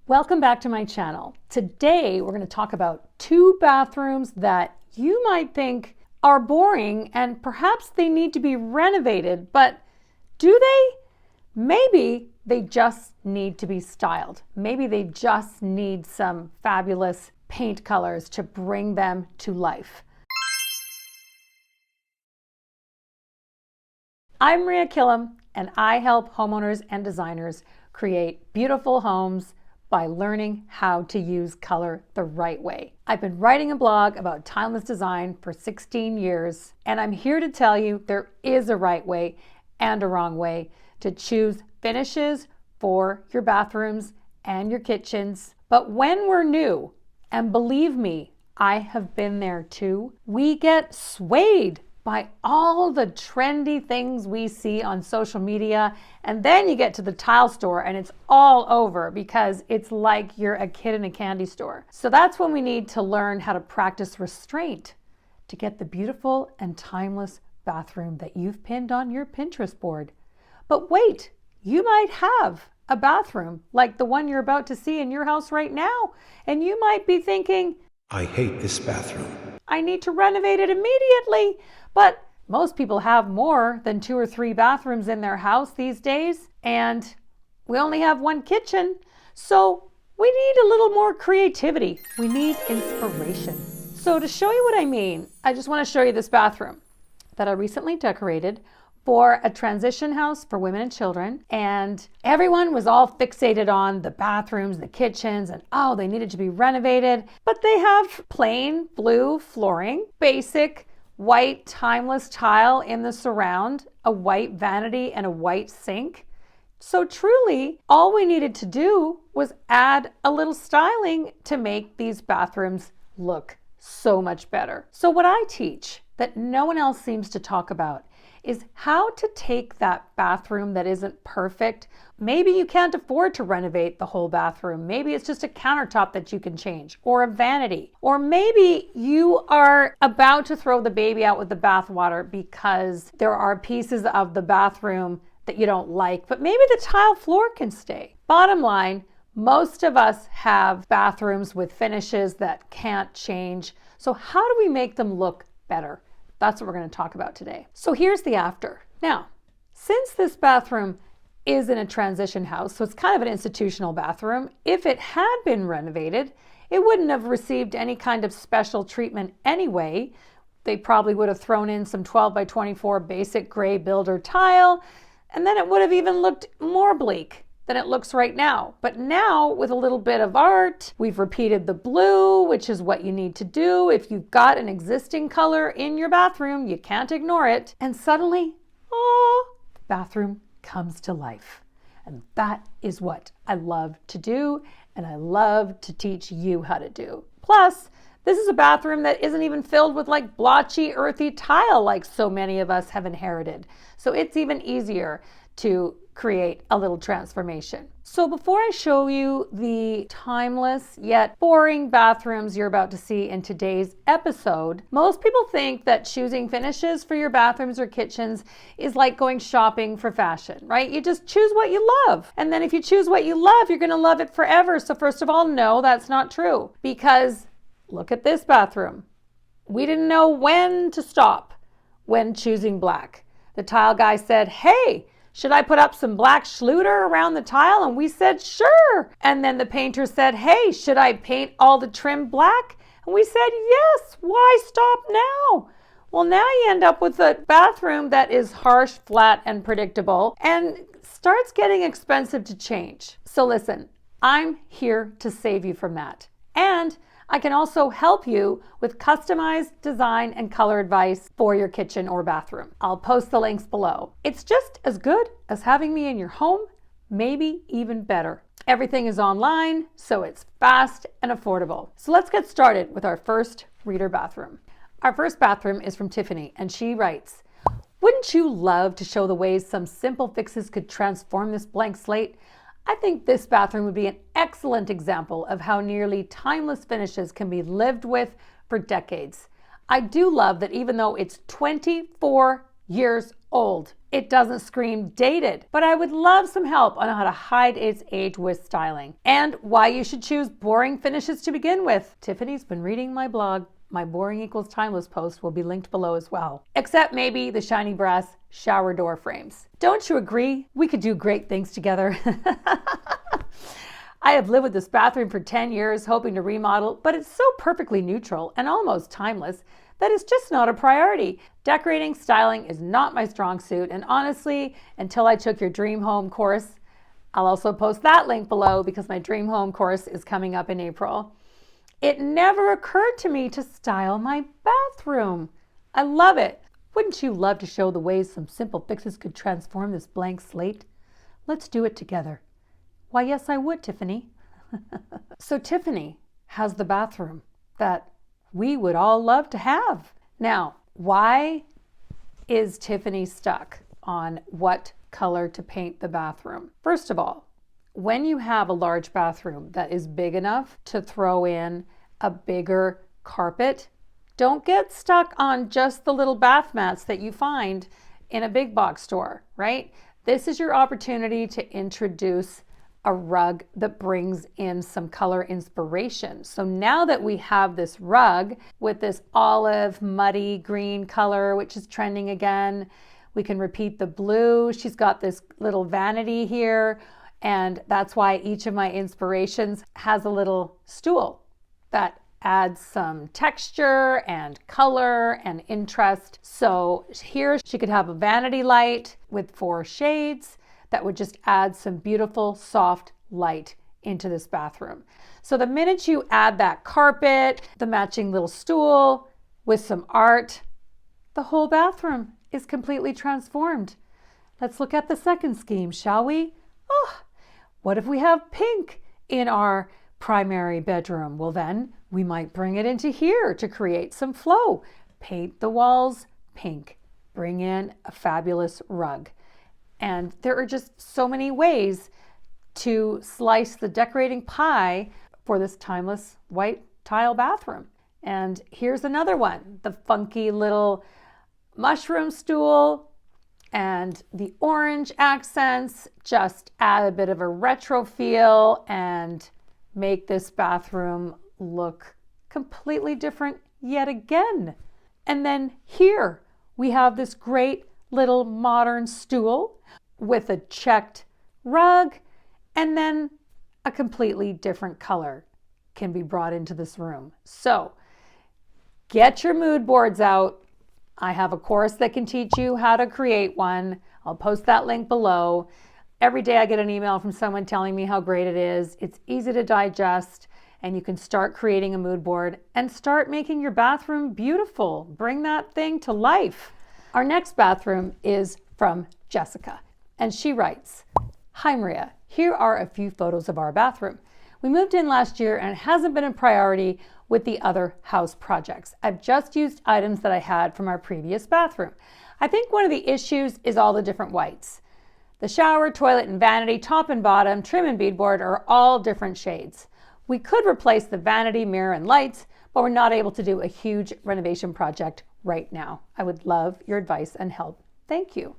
Welcome back to my channel. Today we're going to talk about two bathrooms that you might think are boring and perhaps they need to be renovated, but do they? Maybe they just need to be styled. Maybe they just need some fabulous paint colors to bring them to life. I'm Maria Killam, and I help homeowners and designers create beautiful homes by learning how to use color the right way. I've been writing a blog about timeless design for 16 years, and I'm here to tell you there is a right way and a wrong way to choose finishes for your bathrooms and your kitchens. But when we're new, and believe me, I have been there too, we get swayed by all the trendy things we see on social media, and then you get to the tile store and it's all over because it's like you're a kid in a candy store. So that's when we need to learn how to practice restraint to get the beautiful and timeless bathroom that you've pinned on your Pinterest board. But wait, you might have a bathroom like the one you're about to see in your house right now, and you might be thinking, I hate this bathroom. I need to renovate it immediately. But most people have more than 2 or 3 bathrooms in their house these days, and we only have one kitchen. So we need a little more creativity. We need inspiration. So to show you what I mean, I just want to show you this bathroom that I recently decorated for a transition house for women and children. And everyone was all fixated on the bathrooms, the kitchens, and oh, they needed to be renovated. But they have plain blue flooring, basic white timeless tile in the surround, a white vanity, and a white sink. So truly, all we needed to do was add a little styling to make these bathrooms look so much better. So what I teach that no one else seems to talk about is how to take that bathroom that isn't perfect. Maybe you can't afford to renovate the whole bathroom. Maybe it's just a countertop that you can change, or a vanity. Or maybe you are about to throw the baby out with the bathwater because there are pieces of the bathroom that you don't like, but maybe the tile floor can stay. Bottom line, most of us have bathrooms with finishes that can't change. So how do we make them look better? That's what we're going to talk about today. So here's the after. Now, since this bathroom is in a transition house, so it's kind of an institutional bathroom, if it had been renovated, it wouldn't have received any kind of special treatment anyway. They probably would have thrown in some 12 by 24 basic gray builder tile, and then it would have even looked more bleak than it looks right now. But now, with a little bit of art, we've repeated the blue, which is what you need to do. If you've got an existing color in your bathroom, you can't ignore it. And suddenly, the bathroom comes to life. And that is what I love to do, and I love to teach you how to do. Plus, this is a bathroom that isn't even filled with like blotchy, earthy tile like so many of us have inherited. So it's even easier to create a little transformation. So before I show you the timeless yet boring bathrooms you're about to see in today's episode, most people think that choosing finishes for your bathrooms or kitchens is like going shopping for fashion, right? You just choose what you love. And then if you choose what you love, you're going to love it forever. So first of all, no, that's not true, because look at this bathroom. We didn't know when to stop when choosing black. The tile guy said, hey, should I put up some black Schluter around the tile? And we said, sure. And then the painter said, hey, should I paint all the trim black? And we said, yes. Why stop now? Well, now you end up with a bathroom that is harsh, flat, and predictable, and starts getting expensive to change. So listen, I'm here to save you from that. And I can also help you with customized design and color advice for your kitchen or bathroom. I'll post the links below. It's just as good as having me in your home, maybe even better. Everything is online, so it's fast and affordable. So let's get started with our first reader bathroom. Our first bathroom is from Tiffany, and she writes, wouldn't you love to show the ways some simple fixes could transform this blank slate? I think this bathroom would be an excellent example of how nearly timeless finishes can be lived with for decades. I do love that even though it's 24 years old. It doesn't scream dated, but I would love some help on how to hide its age with styling and why you should choose boring finishes to begin with. Tiffany's been reading my blog. My boring equals timeless post will be linked below as well. Except maybe the shiny brass shower door frames. Don't you agree? We could do great things together. I have lived with this bathroom for 10 years, hoping to remodel, but it's so perfectly neutral and almost timeless that it's just not a priority. Decorating, styling is not my strong suit, and honestly, until I took your Dream Home course, I'll also post that link below because my Dream Home course is coming up in April. It never occurred to me to style my bathroom. I love it. Wouldn't you love to show the ways some simple fixes could transform this blank slate? Let's do it together. Why, yes, I would, Tiffany. So Tiffany has the bathroom that we would all love to have. Now, why is Tiffany stuck on what color to paint the bathroom? First of all, when you have a large bathroom that is big enough to throw in a bigger carpet, don't get stuck on just the little bath mats that you find in a big box store, right? This is your opportunity to introduce a rug that brings in some color inspiration. So now that we have this rug with this olive, muddy green color, which is trending again, we can repeat the blue. She's got this little vanity here, and that's why each of my inspirations has a little stool that adds some texture and color and interest. So here she could have a vanity light with 4 shades that would just add some beautiful soft light into this bathroom. So the minute you add that carpet, the matching little stool with some art, the whole bathroom is completely transformed. Let's look at the second scheme, shall we? Oh, what if we have pink in our primary bedroom? Well, then we might bring it into here to create some flow. Paint the walls pink. Bring in a fabulous rug. And there are just so many ways to slice the decorating pie for this timeless white tile bathroom. And here's another one, the funky little mushroom stool and the orange accents just add a bit of a retro feel and make this bathroom look completely different yet again. And then here we have this great little modern stool with a checked rug, and then a completely different color can be brought into this room. So get your mood boards out. I have a course that can teach you how to create one. I'll post that link below. Every day I get an email from someone telling me how great it is. It's easy to digest, and you can start creating a mood board and start making your bathroom beautiful. Bring that thing to life. Our next bathroom is from Jessica, and she writes, "Hi Maria, here are a few photos of our bathroom. We moved in last year and it hasn't been a priority with the other house projects. I've just used items that I had from our previous bathroom. I think one of the issues is all the different whites. The shower, toilet, and vanity, top and bottom, trim and beadboard are all different shades. We could replace the vanity, mirror, and lights, but we're not able to do a huge renovation project right now. I would love your advice and help. Thank you."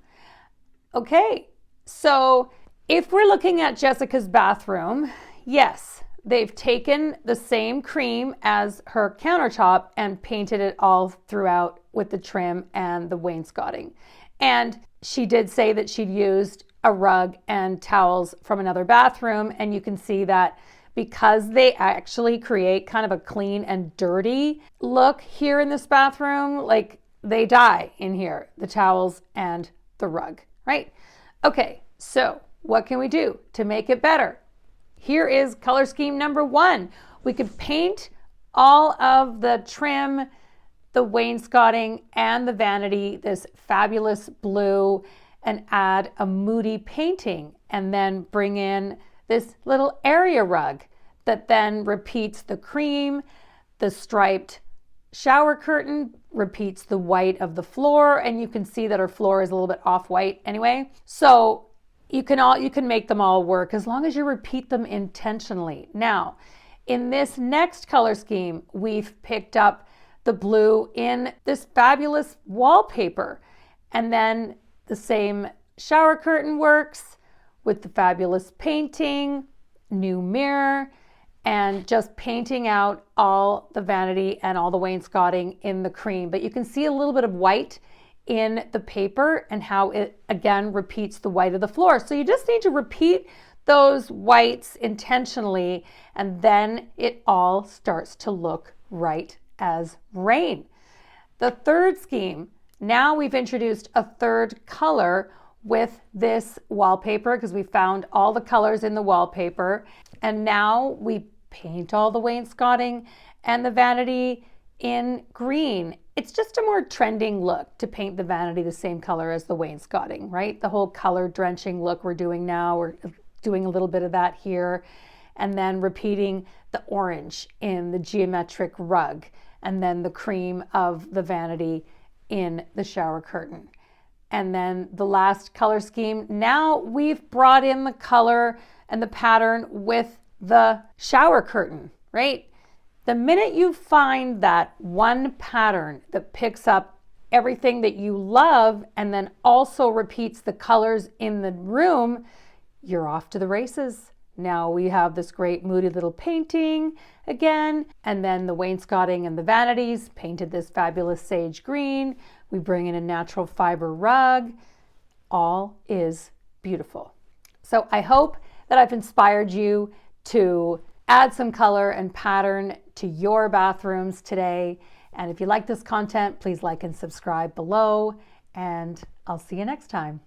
Okay, so if we're looking at Jessica's bathroom, yes, they've taken the same cream as her countertop and painted it all throughout with the trim and the wainscoting. And she did say that she'd used a rug and towels from another bathroom, and you can see that because they actually create kind of a clean and dirty look here in this bathroom, like they die in here, the towels and the rug, right? Okay, so what can we do to make it better? Here is color scheme number 1. We could paint all of the trim, the wainscoting, and the vanity this fabulous blue and add a moody painting, and then bring in this little area rug that then repeats the cream, the striped shower curtain repeats the white of the floor, and you can see that our floor is a little bit off-white anyway. So you can make them all work as long as you repeat them intentionally. Now, in this next color scheme, we've picked up the blue in this fabulous wallpaper. And then the same shower curtain works with the fabulous painting, new mirror, and just painting out all the vanity and all the wainscoting in the cream. But you can see a little bit of white in the paper and how it again repeats the white of the floor. So you just need to repeat those whites intentionally, and then it all starts to look right as rain. The third scheme, now we've introduced a third color with this wallpaper because we found all the colors in the wallpaper, and now we paint all the wainscoting and the vanity in green. It's just a more trending look to paint the vanity the same color as the wainscoting, right? The whole color drenching look we're doing now, we're doing a little bit of that here, and then repeating the orange in the geometric rug, and then the cream of the vanity in the shower curtain. And then the last color scheme, now we've brought in the color and the pattern with the shower curtain, right? The minute you find that one pattern that picks up everything that you love and then also repeats the colors in the room, you're off to the races. Now we have this great moody little painting again, and then the wainscoting and the vanities painted this fabulous sage green. We bring in a natural fiber rug. All is beautiful. So I hope that I've inspired you to add some color and pattern to your bathrooms today. And if you like this content, please like and subscribe below, and I'll see you next time.